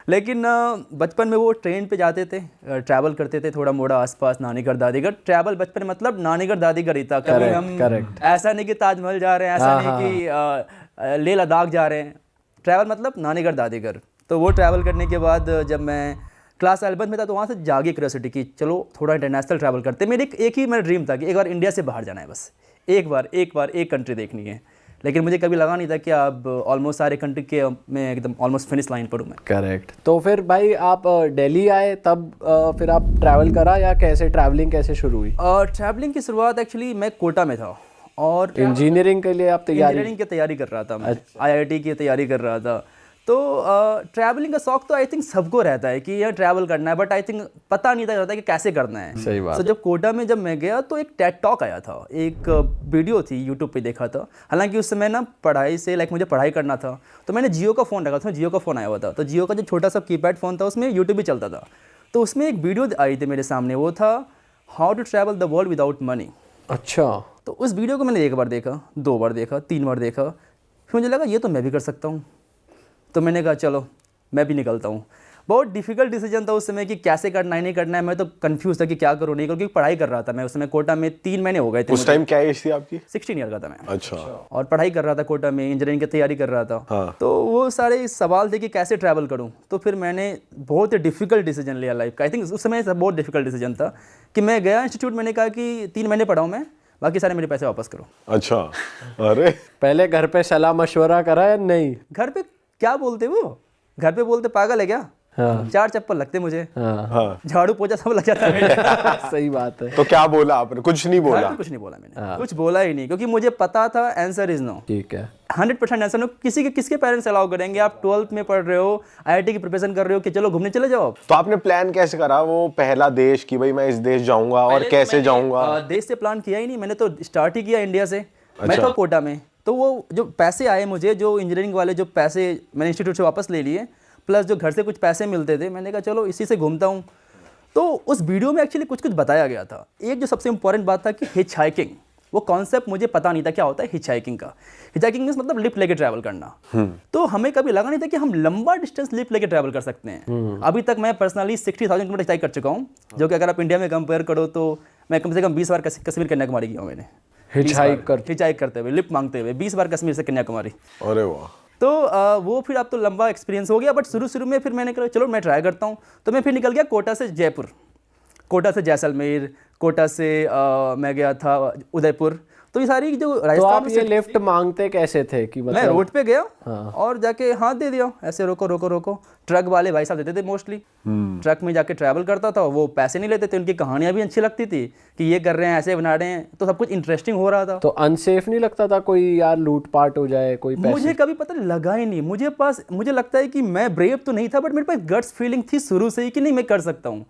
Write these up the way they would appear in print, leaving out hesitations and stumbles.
लेकिन बचपन में वो ट्रेन पे जाते थे, ट्रैवल करते थे थोड़ा मोड़ा आसपास, नानीगढ़ दादीगढ़। ट्रैवल बचपन में मतलब नानीगढ़ दादीगढ़ ही था। कभी हम ऐसा नहीं कि ताजमहल जा रहे हैं, ऐसा नहीं कि लेह लद्दाख जा रहे हैं। ट्रैवल मतलब नानीगढ़ दादीगढ़। तो वो ट्रैवल करने के बाद जब मैं क्लास 11 में था तो वहाँ से जागी क्यूरियोसिटी की चलो थोड़ा इंटरनेशनल ट्रैवल करते। मेरे एक ही मेरा ड्रीम था कि एक बार इंडिया से बाहर जाना है, बस एक बार एक कंट्री देखनी है। लेकिन मुझे कभी लगा नहीं था कि अब ऑलमोस्ट सारे कंट्री के मैं एकदम ऑलमोस्ट फिनिश लाइन पर हूँ मैं। करेक्ट। तो फिर भाई आप दिल्ली आए तब फिर आप ट्रैवल करा या कैसे ट्रैवलिंग कैसे शुरू हुई? ट्रैवलिंग की शुरुआत एक्चुअली मैं कोटा में था और इंजीनियरिंग के लिए आप इंजीनियरिंग की तैयारी कर रहा था मैं। IIT की तैयारी कर रहा था। तो ट्रैवलिंग का शौक तो आई थिंक सबको रहता है कि यार ट्रैवल करना है, बट आई थिंक पता नहीं था कि कैसे करना है। सही बात। तो जब कोटा में जब मैं गया तो एक टेड टॉक आया था, एक वीडियो थी यूट्यूब पे देखा था। हालांकि उस समय ना पढ़ाई से मुझे पढ़ाई करना था, तो मैंने जियो का फ़ोन रखा था, जियो का फ़ोन आया हुआ था। तो जियो का जो छोटा सा कीपैड फ़ोन था उसमें यूट्यूब भी चलता था। तो उसमें एक वीडियो आई थी मेरे सामने, वो था how to travel the world without money. अच्छा। तो उस वीडियो को मैंने एक बार देखा, 2 बार देखा, 3 बार देखा, फिर मुझे लगा ये तो मैं भी कर सकता हूँ। तो मैंने कहा चलो मैं भी निकलता हूँ। बहुत डिफिकल्ट डिसीजन था उस समय कि कैसे करना है नहीं करना है। मैं तो कंफ्यूज था कि क्या करूँ नहीं करूँ, क्योंकि पढ़ाई कर रहा था मैं उस समय। कोटा में 3 महीने हो गए थे। उस टाइम क्या एज थी आपकी? 16 ईयर का था मैं। अच्छा। और पढ़ाई कर रहा था कोटा में, इंजीनियरिंग की तैयारी कर रहा था। हाँ। तो वो सारे सवाल थे कि कैसे ट्रैवल करूँ। तो फिर मैंने बहुत डिफिकल्ट डिसीजन लिया लाइफ का। आई थिंक उस समय बहुत डिफिकल्ट डिसीजन था कि मैं गया इंस्टीट्यूट, मैंने कहा कि 3 महीने पढ़ाऊँ मैं, बाकी सारे मेरे पैसे वापस करो। अच्छा। अरे पहले घर पे सलाह मशवरा करा या नहीं? घर पे क्या बोलते वो, घर पे बोलते पागल है क्या। हाँ। 4 चप्पल लगते मुझे। हाँ। झाड़ू पोछा सब लग जाता है। सही बात है। तो क्या बोला आपने? कुछ नहीं घर बोला? पे कुछ नहीं बोला मैंने, कुछ बोला ही नहीं, क्योंकि मुझे पता था आंसर इज नो। ठीक है। 100% आंसर नो। किसके पेरेंट्स अलाउ करेंगे? आप 12th में पढ़ रहे हो, IIT की प्रिपरेशन कर रहे हो कि चलो घूमने चले जाओ। तो आपने प्लान कैसे करा वो पहला देश कि भाई मैं इस देश जाऊंगा और कैसे जाऊंगा? देश से प्लान किया ही नहीं, मैंने तो स्टार्ट ही किया इंडिया से। मैं था कोटा में, तो वो जो पैसे आए मुझे, जो इंजीनियरिंग वाले जो पैसे मैंने इंस्टीट्यूट से वापस ले लिए, प्लस जो घर से कुछ पैसे मिलते थे, मैंने कहा चलो इसी से घूमता हूँ। तो उस वीडियो में एक्चुअली कुछ बताया गया था। एक जो सबसे इंपॉर्टेंट बात था कि हिच हाइकिंग, वो कॉन्सेप्ट मुझे पता नहीं था क्या होता है हिच हाइकिंग का। हिच हाइकिंग मीन्स मतलब लिफ्ट लेके ट्रैवल करना। तो हमें कभी लगा नहीं था कि हम लंबा डिस्टेंस लिफ्ट लेके ट्रैवल कर सकते हैं। अभी तक मैं पर्सनली 60,000 किलोमीटर तय कर चुका हूँ, जो कि अगर आप इंडिया में कंपेयर करो तो मैं कम से कम 20 बार कश्मीर कन्याकुमारी गया हूँ मैंने। हिच हाइक करते हुए, लिफ्ट मांगते हुए 20 बार कश्मीर से कन्याकुमारी। अरे वाह। तो वो फिर अब तो लंबा एक्सपीरियंस हो गया, बट शुरू में फिर मैंने कहा चलो मैं ट्राई करता हूँ। तो मैं फिर निकल गया कोटा से जयपुर, कोटा से जैसलमेर, कोटा से मैं गया था उदयपुर। तो ये सारी जो राजस्थान। तो आप ये लिफ्ट मांगते कैसे थे कि मतलब? मैं रोड पे गया और जाके हाथ दे दिया, ऐसे रोको रोको रोको। ट्रक वाले भाई साहब देते थे मोस्टली। ट्रक में जाके ट्रैवल करता था, वो पैसे नहीं लेते थे, उनकी कहानियां भी अच्छी लगती थी कि ये कर रहे हैं, ऐसे बना रहे हैं, तो सब कुछ इंटरेस्टिंग हो रहा था। तो अनसेफ नहीं लगता था कोई यार लूटपाट हो जाए कोई पैसे? मुझे कभी पता लगा ही नहीं। मुझे लगता है कि मैं ब्रेव तो नहीं था, बट मेरे पास गट्स फीलिंग थी शुरू से ही कि नहीं मैं कर सकता हूँ।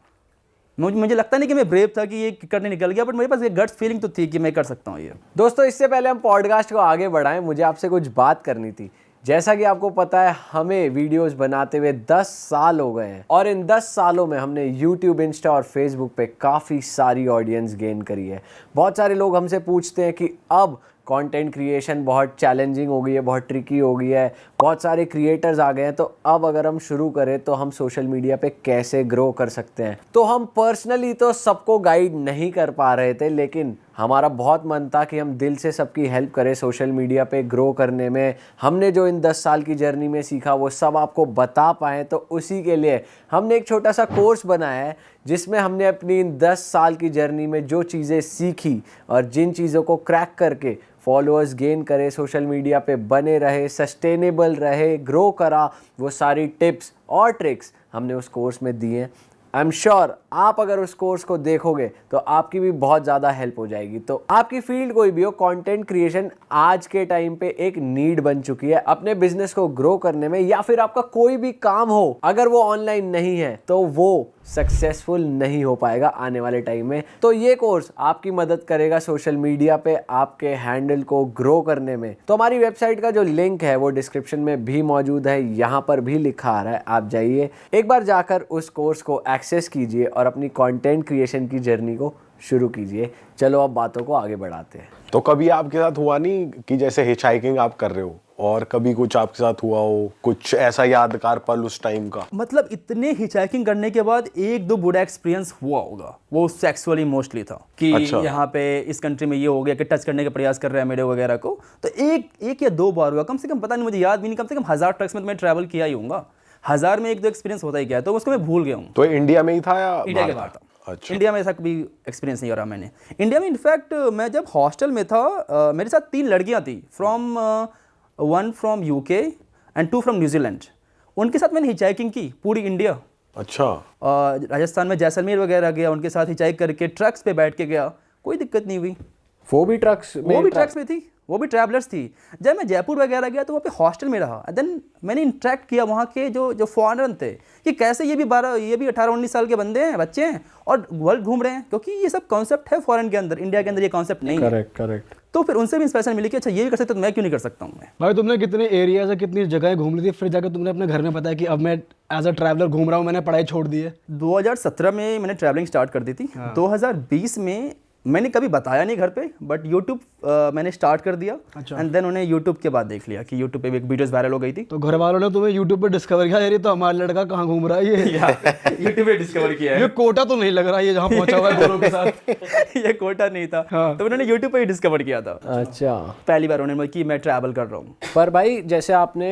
मुझे लगता नहीं कि मैं ब्रेव था कि ये करने निकल गया, बट मेरे पास ये गट्स फीलिंग तो थी कि मैं कर सकता हूँ ये। दोस्तों, इससे पहले हम पॉडकास्ट को आगे बढ़ाएं, मुझे आपसे कुछ बात करनी थी। जैसा कि आपको पता है, हमें वीडियोस बनाते हुए 10 साल हो गए हैं और इन 10 सालों में हमने YouTube, इंस्टा और फेसबुक पे काफ़ी सारी ऑडियंस गेन करी है। बहुत सारे लोग हमसे पूछते हैं कि अब कंटेंट क्रिएशन बहुत चैलेंजिंग हो गई है, बहुत ट्रिकी हो गई है, बहुत सारे क्रिएटर्स आ गए हैं, तो अब अगर हम शुरू करें तो हम सोशल मीडिया पे कैसे ग्रो कर सकते हैं। तो हम पर्सनली तो सबको गाइड नहीं कर पा रहे थे, लेकिन हमारा बहुत मन था कि हम दिल से सबकी हेल्प करें सोशल मीडिया पे ग्रो करने में। हमने जो इन 10 साल की जर्नी में सीखा वो सब आपको बता पाएँ, तो उसी के लिए हमने एक छोटा सा कोर्स बनाया है जिसमें हमने अपनी इन 10 साल की जर्नी में जो चीज़ें सीखी और जिन चीज़ों को क्रैक करके फॉलोअर्स गेन करे, सोशल मीडिया पे बने रहे, सस्टेनेबल रहे, ग्रो करा, वो सारी टिप्स और ट्रिक्स हमने उस कोर्स में दी हैं। आई एम श्योर आप अगर उस कोर्स को देखोगे तो आपकी भी बहुत ज़्यादा हेल्प हो जाएगी। तो आपकी फील्ड कोई भी हो, कंटेंट क्रिएशन आज के टाइम पे एक नीड बन चुकी है अपने बिजनेस को ग्रो करने में, या फिर आपका कोई भी काम हो, अगर वो ऑनलाइन नहीं है तो वो सक्सेसफुल नहीं हो पाएगा आने वाले टाइम में। तो ये कोर्स आपकी मदद करेगा सोशल मीडिया पे आपके हैंडल को ग्रो करने में। तो हमारी वेबसाइट का जो लिंक है वो डिस्क्रिप्शन में भी मौजूद है, यहाँ पर भी लिखा आ रहा है, आप जाइए एक बार जाकर उस कोर्स को एक्सेस कीजिए और अपनी कंटेंट क्रिएशन की जर्नी को शुरू कीजिए। चलो अब बातों को आगे बढ़ाते हैं। तो कभी आपके साथ हुआ नहीं कि जैसे हिच हाइकिंग आप कर रहे हो और कभी कुछ आपके साथ हुआ हो, कुछ ऐसा यादगार पल उस टाइम का? मतलब इतने हिचहाइकिंग करने के बाद एक दो बुरा एक्सपीरियंस हुआ होगा, वो सेक्सुअली मोस्टली था कि अच्छा। यहाँ पे इस कंट्री में ये हो गया कि टच करने का प्रयास कर रहे हैं मेरे वगैरह को। तो एक या दो बार हुआ, कम से कम पता नहीं, मुझे याद भी नहीं, कम से कम 1000 ट्रक्स में तो मैं ट्रैवल किया ही होऊंगा, 1000 में एक दो एक्सपीरियंस होता ही क्या है, तो उसको मैं भूल गया हूँ। तो इंडिया में ही था या इंडिया के बाहर था। अच्छा। इंडिया में ऐसा कभी एक्सपीरियंस नहीं हो रहा मैंने। इंडिया में इनफैक्ट मैं जब हॉस्टल में था, मेरे साथ 3 लड़कियां थी, one from UK and 2 from New Zealand. उनके साथ मैंने हिचाइकिंग की पूरी इंडिया। अच्छा। राजस्थान में जैसलमेर वगैरह गया, उनके साथ हिचाइक करके ट्रक्स पे बैठ के गया, कोई दिक्कत नहीं हुई। वो भी ट्रक्स में? वो भी ट्रक्स में थी, वो भी ट्रैवलर्स थी। जब मैं जयपुर वगैरह गया तो वहाँ पे हॉस्टल में रहा, देन मैंने इंटरेक्ट किया वहाँ के जो फॉरेनर थे कि कैसे ये भी 18-19 साल के बंदे हैं, बच्चे हैं और वर्ल्ड घूम रहे हैं, क्योंकि ये सब कॉन्सेप्ट है फॉरेन के अंदर, इंडिया के अंदर ये कॉन्सेप्ट नहीं है। करेक्ट। तो फिर उनसे भी इंस्पिरेशन मिली कि अच्छा ये भी कर सकते तो मैं क्यों नहीं कर सकता हूँ मैं। भाई तुमने कितने एरियाज है, कितनी जगहें घूम ली थी, फिर जाकर तुमने अपने घर में बताया कि अब मैं एज अ ट्रैवलर घूम रहा हूँ, मैंने पढ़ाई छोड़ दी है? 2017 में मैंने ट्रैवलिंग स्टार्ट कर दी थी। 2020 में मैंने कभी बताया नहीं घर पे, बट यूट्यूब मैंने स्टार्ट कर दिया। एंड देन उन्हें यूट्यूब के बाद देख लिया कि यूट्यूब पे एक वीडियोस वायरल हो गई थी, तो घर वालों ने तुम्हें यूट्यूब पे डिस्कवर किया, यार ये तो हमारा लड़का कहाँ घूम रहा है, ये यूट्यूब पे डिस्कवर किया है। ये कोटा तो नहीं लग रहा ये जहाँ पहुंचा हुआ है गोरों के साथ। ये कोटा नहीं था, तो उन्होंने यूट्यूब पे ही डिस्कवर किया था। अच्छा। पहली बार उन्होंने कि मैं ट्रैवल कर रहा हूँ। पर भाई जैसे आपने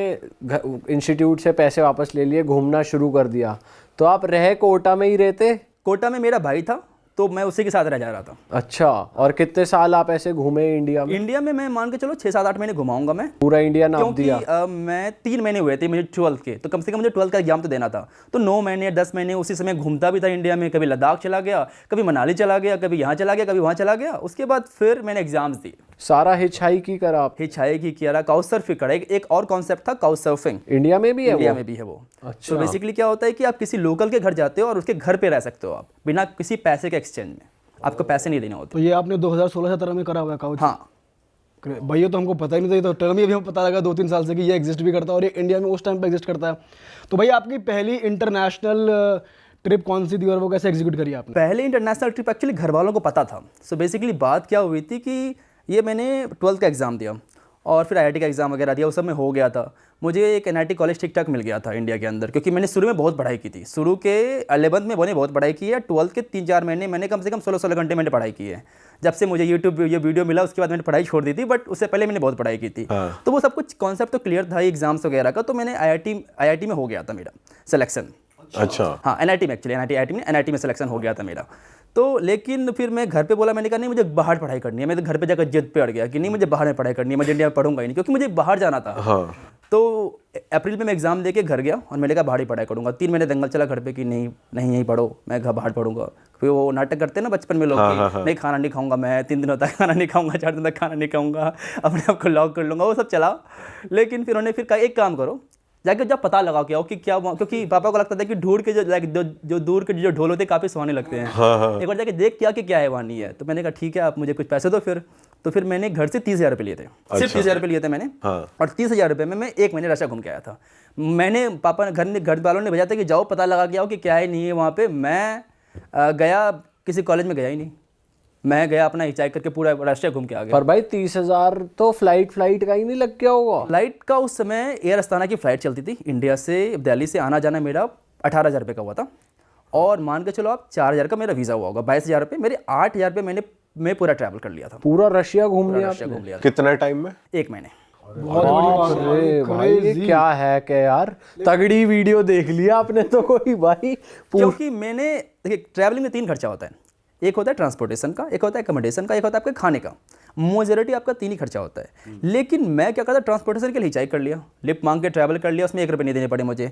इंस्टीट्यूट से पैसे वापस ले लिए, घूमना शुरू कर दिया, तो आप रहे कोटा में ही रहते? कोटा में मेरा भाई था, तो मैं उसी के साथ रह जा रहा था। अच्छा। और कितने साल आप ऐसे घूमे इंडिया में? इंडिया में मैं मान के चलो 6-7-8 महीने घुमाऊंगा मैं, पूरा इंडिया नाप क्योंकि दिया? मैं 3 महीने हुए थे मुझे 12th के, तो कम से कम मुझे 12th का एग्जाम तो देना था, तो 9 महीने 10 महीने उसी समय घूमता भी था इंडिया में। कभी लद्दाख चला गया, कभी मनाली चला गया, कभी यहाँ चला गया, कभी वहाँ चला गया। उसके बाद फिर मैंने एग्जाम्स दिए। सारा हिचहाइक ही करा आप? हिचहाइक ही किया, काउच सर्फ करा। एक और कॉन्सेप्ट था काउच सर्फिंग, इंडिया में भी है? इंडिया वो में भी है वो। अच्छा। तो बेसिकली क्या होता है कि आप किसी लोकल के घर जाते हो और उसके घर पे रह सकते हो आप, बिना किसी पैसे के एक्सचेंज में, आपको पैसे नहीं देने होते। तो ये आपने 2016-17 में करा हुआ है काउच? हाँ भाई ये तो हमको पता ही नहीं था, ये तो टर्म ही अभी हमें पता लगा 2-3 साल से कि ये एग्जिस्ट भी करता है और ये इंडिया में उस टाइम पे एग्जिस्ट करता है। तो भाई आपकी पहली इंटरनेशनल ट्रिप कौन सी थी और वो कैसे एग्जीक्यूट करी आपने? पहले इंटरनेशनल ट्रिप एक्चुअली घर वालों को पता था। सो बेसिकली बात क्या हुई थी कि ये मैंने 12th का एग्ज़ाम दिया और फिर IIT का एग्ज़ाम वगैरह दिया, उस सब में हो गया था। मुझे एक NIT कॉलेज ठीक ठाक मिल गया था इंडिया के अंदर, क्योंकि मैंने शुरू में बहुत पढ़ाई की थी। शुरू के 11th में मैंने बहुत पढ़ाई की है, 12th के 3-4 महीने मैंने कम से कम 16 घंटे मैंने पढ़ाई की है। जब से मुझे यूट्यूब ये वीडियो मिला उसके बाद मैंने पढ़ाई छोड़ दी थी, बट उससे पहले मैंने बहुत पढ़ाई की थी। तो वो सब कुछ कॉन्सेप्ट तो क्लियर था एग्जाम्स वगैरह का, तो मैंने IIT में हो गया था मेरा सिलेक्शन। अच्छा। हाँ NIT में, एक्चुअली NIT में सिलेक्शन हो गया था मेरा। तो लेकिन फिर मैं घर पे बोला, मैंने कहा नहीं मुझे बाहर पढ़ाई करनी है। मैं तो घर पे जाकर जिद पे अड़ गया कि नहीं मुझे बाहर में पढ़ाई करनी है, मुझे इंडिया में पढ़ूंगा ही नहीं, क्योंकि मुझे बाहर जाना था। हाँ। तो अप्रैल में मैं एग्ज़ाम देके घर गया और मैंने कहा बाहर ही पढ़ाई करूँगा। 3 महीने दंगल चला घर पे कि नहीं यहीं पढ़ो, मैं घर बाहर पढ़ूंगा। फिर वो नाटक करते हैं ना बचपन में लोग कि नहीं खाना नहीं खाऊंगा मैं, 3 दिन तक खाना नहीं खाऊंगा, 4 दिन तक खाना नहीं खाऊंगा, अपने आप को लॉक कर लूँगा, वो सब चला। लेकिन फिर उन्होंने फिर कहा एक काम करो, जाके जब पता लगा के आओ कि क्या, क्योंकि पापा को लगता था कि ढूंढ के जो दूर के जो ढोल होते हैं काफ़ी सुहाने लगते हैं। एक बार जाके देख क्या है वहाँ नहीं है। तो मैंने कहा ठीक है आप मुझे कुछ पैसे दो फिर। तो फिर मैंने घर से 30,000 रुपये लिए थे, सिर्फ 30,000 रुपये लिए थे मैंने। और 30,000 रुपये में मैं 1 महीने रशिया घूम के आया था। मैंने पापा घर वालों ने भेजा था कि जाओ पता लगा के आओ कि क्या है नहीं है वहाँ पे। मैं गया, किसी कॉलेज में गया ही नहीं, मैं गया अपना हिचाइक करके पूरा राष्ट्रीय घूम के आ गया। पर भाई 30,000 तो फ्लाइट का ही नहीं लग गया होगा? फ्लाइट का उस समय एयर अस्ताना की फ़्लाइट चलती थी इंडिया से दिल्ली से आना जाना, मेरा 18,000 रुपये का हुआ था। और मान के चलो आप 4,000 का मेरा वीज़ा हुआ होगा, 22,000 रुपये, मेरे 8,000 रुपये मैं पूरा ट्रैवल कर लिया था। पूरा रशिया घूम लिया? रशिया घूम लिया था कितना टाइम में? 1 महीने। अरे भाई ये क्या है कि यार तगड़ी वीडियो देख लिया आपने तो कोई भाई। क्योंकि मैंने देखिए ट्रैवलिंग में 3 खर्चा होता है, एक होता है ट्रांसपोर्टेशन का, एक होता है एकोमोडेशन का, एक होता है आपके खाने का। मेजॉरिटी आपका 3 ही खर्चा होता है। लेकिन मैं क्या करता, ट्रांसपोर्टेशन के लिए हिचाइक कर लिया, लिफ्ट मांग के ट्रैवल कर लिया, उसमें 1 रुपये नहीं देने पड़े मुझे।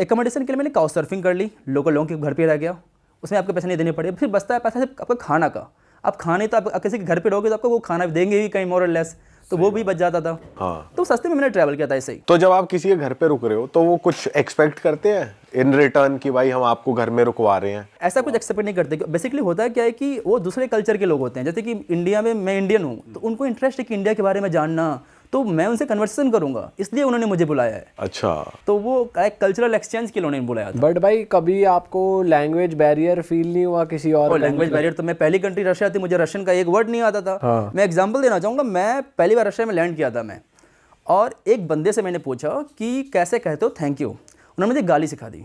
एकोमोडेशन के लिए मैंने काउच सर्फिंग कर ली, लोकल लोगों के घर पे रह गया, उसमें आपके पैसे नहीं देने पड़े। फिर बचता है पैसा सिर्फ आपका खाना का। आप खाने तो आप किसी के घर पे रहोगे तो आपको वो खाना देंगे ही कहीं मोर और लेस, तो वो भी बच जाता था। तो सस्ते में मैंने ट्रैवल किया था ऐसे ही। तो जब आप किसी के घर पे रुक रहे हो तो वो कुछ एक्सपेक्ट करते हैं इन रिटर्न कि भाई हम आपको घर में रुकवा रहे हैं? ऐसा कुछ एक्सपेक्ट नहीं करते। बेसिकली होता है क्या है कि वो दूसरे कल्चर के लोग होते हैं, जैसे कि इंडिया में मैं इंडियन हूँ, तो उनको इंटरेस्ट है कि इंडिया के बारे में जानना, तो मैं उनसे कन्वर्सेशन करूंगा, इसलिए उन्होंने मुझे बुलाया है। अच्छा। तो वो एक कल्चरल एक्सचेंज के लिए उन्होंने बुलाया था। बट भाई कभी आपको लैंग्वेज बैरियर फील नहीं हुआ किसी और? लैंग्वेज बैरियर तो मैं पहली कंट्री रशिया थी, मुझे रशियन का एक वर्ड नहीं आता था। मैं एग्जांपल देना चाहूँगा, मैं पहली बार रशिया में लैंड किया था मैं, और एक बंदे से मैंने पूछा कि कैसे कहते हो थैंक यू, उन्होंने मुझे गाली सिखा दी।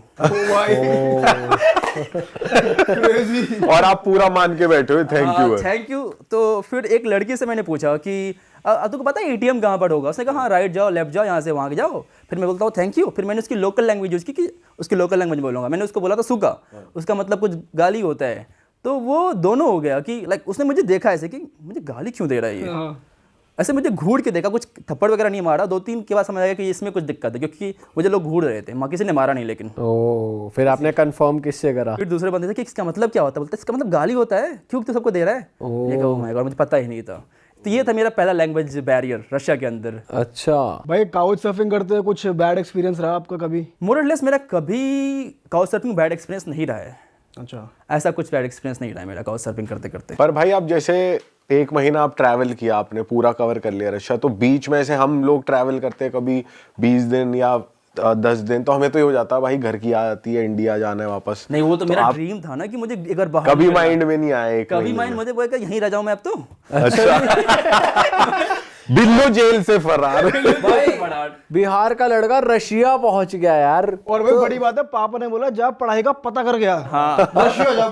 और आप पूरा मान के बैठे हुए थैंक यू। Thank you. तो फिर एक लड़की से मैंने पूछा कि तुमको पता है एटीएम कहाँ पर होगा? उसने कहा हाँ राइट जाओ लेफ्ट जाओ यहाँ से वहाँ जाओ। फिर मैं बोलता हूँ थैंक यू। फिर मैंने उसकी लोकल लैंग्वेज यूज़ की कि उसकी लोकल लैंग्वेज बोलूँगा। मैंने उसको बोला था सुका, उसका मतलब कुछ गाली होता है। तो वो दोनों हो गया कि लाइक उसने मुझे देखा ऐसे कि मुझे गाली क्यों दे रहा है ये, ऐसे मुझे घूर के देखा, कुछ थप्पड़ वगैरह नहीं मारा। 2-3 के बाद समझ आया कि इसमें कुछ दिक्कत है, क्योंकि मुझे लोग घूर रहे थे, किसी ने मारा नहीं। लेकिन ओ, फिर आपने कंफर्म किससे करा? फिर दूसरे बंदे से कि इसका मतलब क्या होता है? बोलते इसका मतलब गाली होता है, क्यों तू सबको दे रहा है? ये कहा माय गॉड, मुझे पता ही नहीं था। तो ये था मेरा पहला लैंग्वेज बैरियर रशिया के अंदर। अच्छा भाई काउच सर्फिंग करते हुए कुछ बैड एक्सपीरियंस रहा आपका कभी? मोर और लेस मेरा कभी काउच सर्फिंग बैड एक्सपीरियंस नहीं रहा है। अच्छा, ऐसा कुछ बैड एक्सपीरियंस नहीं रहा है मेरा काउच सर्फिंग करते करते। पर भाई आप जैसे 1 महीना आप ट्रैवल किया, आपने पूरा कवर कर लिया रशिया, तो बीच में से हम लोग ट्रैवल करते हैं कभी 20 दिन या 10 दिन, तो हमें तो ये हो जाता है भाई घर की याद आती है, इंडिया जाना है वापस। नहीं वो तो मेरा ड्रीम था ना कि मुझे एक बार बाहर कभी निकलना। माइंड में नहीं आया? कभी माइंड मुझे बोला यहीं रह जाऊं मैं अब तो। बिल्लो जेल से फरार। बिहार का लड़का रशिया पहुंच गया यार। और भाई बड़ी बात है, पापा ने बोला जा पढ़ाई का पता कर गया। हाँ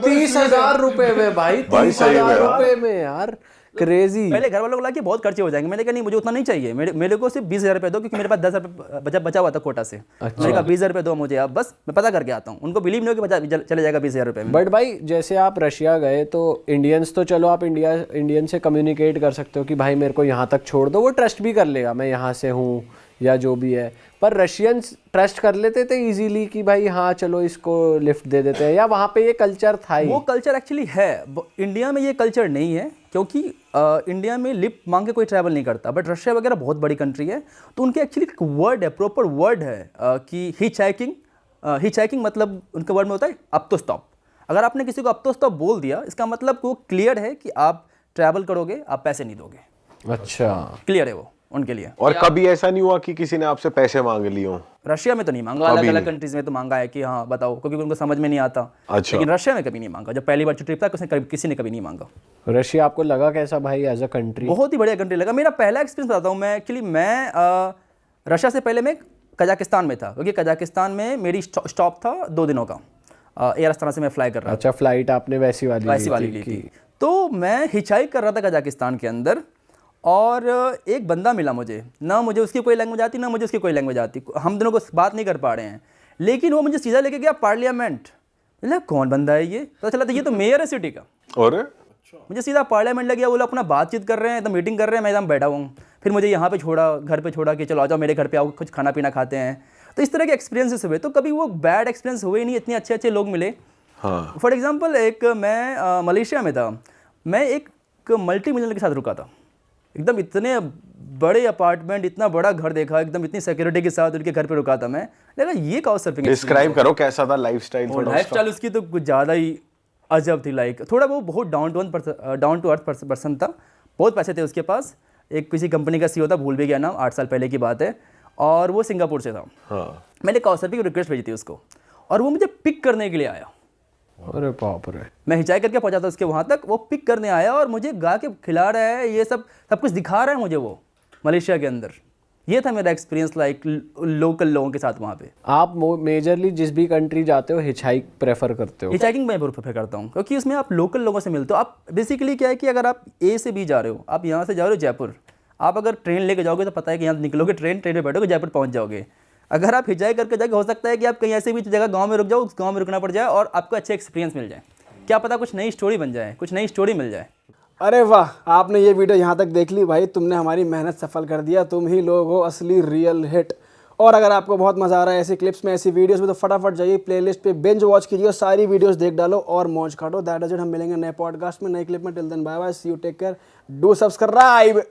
30,000 रुपए में भाई, 30,000 रुपए में यार, क्रेजी। पहले घर वालों को लगा कि बहुत खर्चे हो जाएंगे। मैंने कहा नहीं मुझे उतना नहीं चाहिए, मेरे को सिर्फ 20,000 रुपये दो, क्योंकि मेरे पास 10,000 बचा हुआ था कोटा से। मैंने कहा 20,000 रुपये दो मुझे, अब बस मैं पता करके आता हूँ। उनको बिलीव नहीं हो कि चले जाएगा 20,000 रुपये में। बट भाई जैसे आप रशिया गए तो इंडियंस तो चलो आप इंडियन से कम्युनिकेट कर सकते हो कि भाई मेरे को यहाँ तक छोड़ दो, वो ट्रस्ट भी कर लेगा मैं यहाँ से हूँ या जो भी है। पर रशियंस ट्रस्ट कर लेते थे इजीली कि भाई हाँ चलो इसको लिफ्ट दे देते हैं, या वहाँ पे ये कल्चर था ही? वो कल्चर एक्चुअली है, इंडिया में ये कल्चर नहीं है, क्योंकि इंडिया में लिफ्ट मांग के कोई ट्रैवल नहीं करता। बट रशिया वगैरह बहुत बड़ी कंट्री है, तो उनके एक्चुअली एक वर्ड है, प्रॉपर वर्ड है कि हिचहाइकिंग मतलब उनके वर्ड में होता है अप तो स्टॉप। अगर आपने किसी को अप तो स्टॉप बोल दिया, इसका मतलब वो क्लियर है कि आप ट्रैवल करोगे, आप पैसे नहीं दोगे। अच्छा, क्लियर है वो उनके लिए। और कभी ऐसा नहीं हुआ कि किसी ने आपसे पैसे मांग लिए हो? रशिया में तो नहीं मांगा, अलग अलग कंट्रीज में तो मांगा है कि हाँ बताओ, क्योंकि उनको समझ में नहीं आता। अच्छा। लेकिन रशिया में कभी नहीं मांगा। जब पहली बार ट्रिप था किसी ने कभी नहीं मांगा। रशिया आपको लगा कैसा भाई एज अ कंट्री? बहुत ही बढ़िया कंट्री लगा। मेरा पहला एक्सपीरियंस बताता हूँ मैं। एक्चुअली मैं रशिया से पहले मैं कजाकिस्तान में था, क्योंकि कजाकिस्तान में मेरी स्टॉप था 2 दिनों का। एयर अस्ताना से मैं फ्लाई कर रहा था। अच्छा, फ्लाइट आपने वैसी वाली ली थी। तो मैं हिचहाइक कर रहा था कजाकिस्तान के अंदर, और एक बंदा मिला मुझे, ना मुझे उसकी कोई लैंग्वेज आती ना मुझे उसकी कोई लैंग्वेज आती, हम दोनों को बात नहीं कर पा रहे हैं। लेकिन वो मुझे सीधा लेके गया पार्लियामेंट। मतलब कौन बंदा है ये? पता चला था ये तो मेयर है सिटी का। और मुझे सीधा पार्लियामेंट लग गया। वो लोग अपना बातचीत कर रहे हैं, तो मीटिंग कर रहे हैं, मैं एकदम बैठा हुआ हूँ। फिर मुझे यहाँ पे छोड़ा, घर पे छोड़ा कि चलो आ जाओ मेरे घर पे आओ, कुछ खाना पीना खाते हैं। तो इस तरह के एक्सपीरियंसेस हुए। तो कभी वो बैड एक्सपीरियंस हुए ही नहीं, इतने अच्छे अच्छे लोग मिले। हाँ। फॉर एग्जाम्पल एक मैं मलेशिया में था, मैं एक मल्टी मिलियनर के साथ रुका था। एकदम इतने बड़े अपार्टमेंट, इतना बड़ा घर देखा, एकदम इतनी सिक्योरिटी के साथ उनके घर पे रुका था मैं। लगा ये काउच सर्फिंग। डिस्क्राइब करो कैसा था लाइफस्टाइल? लाइफस्टाइल उसकी तो कुछ ज़्यादा ही अजब थी। लाइक थोड़ा वो बहुत डाउन टू अर्थ पर्सन था। बहुत पैसे थे उसके पास। एक किसी कंपनी का सीईओ था, भूल भी गया नाम, 8 साल पहले की बात है। और वो सिंगापुर से था। हाँ। मैंने काउच सर्फिंग की रिक्वेस्ट भेजी थी उसको, और वो मुझे पिक करने के लिए आया। अरे बाप रे। मैं हिचाई करके पहुंचा था उसके वहाँ तक, वो पिक करने आया और मुझे गा के खिला रहा है, ये सब कुछ दिखा रहा है मुझे वो मलेशिया के अंदर। ये था मेरा एक्सपीरियंस लाइक लोकल लोगों के साथ वहाँ पे। आप मेजरली जिस भी कंट्री जाते हो हिचहाइक प्रेफर करते हो? हिचहाइकिंग मैं प्रेफर करता हूँ, क्योंकि उसमें आप लोकल लोगों से मिलते हो। आप बेसिकली क्या है कि अगर आप ए से बी जा रहे हो, आप यहाँ से जा रहे हो जयपुर, आप अगर ट्रेन लेके जाओगे तो पता है कि यहाँ निकलोगे, ट्रेन में बैठोगे, जयपुर पहुँच जाओगे। अगर आप हिचाई करके जाओगे, हो सकता है कि आप कहीं ऐसे भी जगह गांव में रुक जाओ, उस गांव में रुकना पड़ जाए और आपको अच्छे एक्सपीरियंस मिल जाए। क्या पता कुछ नई स्टोरी बन जाए, कुछ नई स्टोरी मिल जाए। अरे वाह, आपने ये वीडियो यहाँ तक देख ली भाई, तुमने हमारी मेहनत सफल कर दिया। तुम ही लोग हो असली रियल हिट। और अगर आपको बहुत मजा आ रहा है ऐसी क्लिप्स में, ऐसी वीडियोस में, तो फटाफट जाइए प्लेलिस्ट पे, बिंज वॉच कीजिए, सारी वीडियोस देख डालो और मौज काटो। That is it. हम मिलेंगे नए पॉडकास्ट में, नई क्लिप में। Till then bye bye, see you, take care, do subscribe.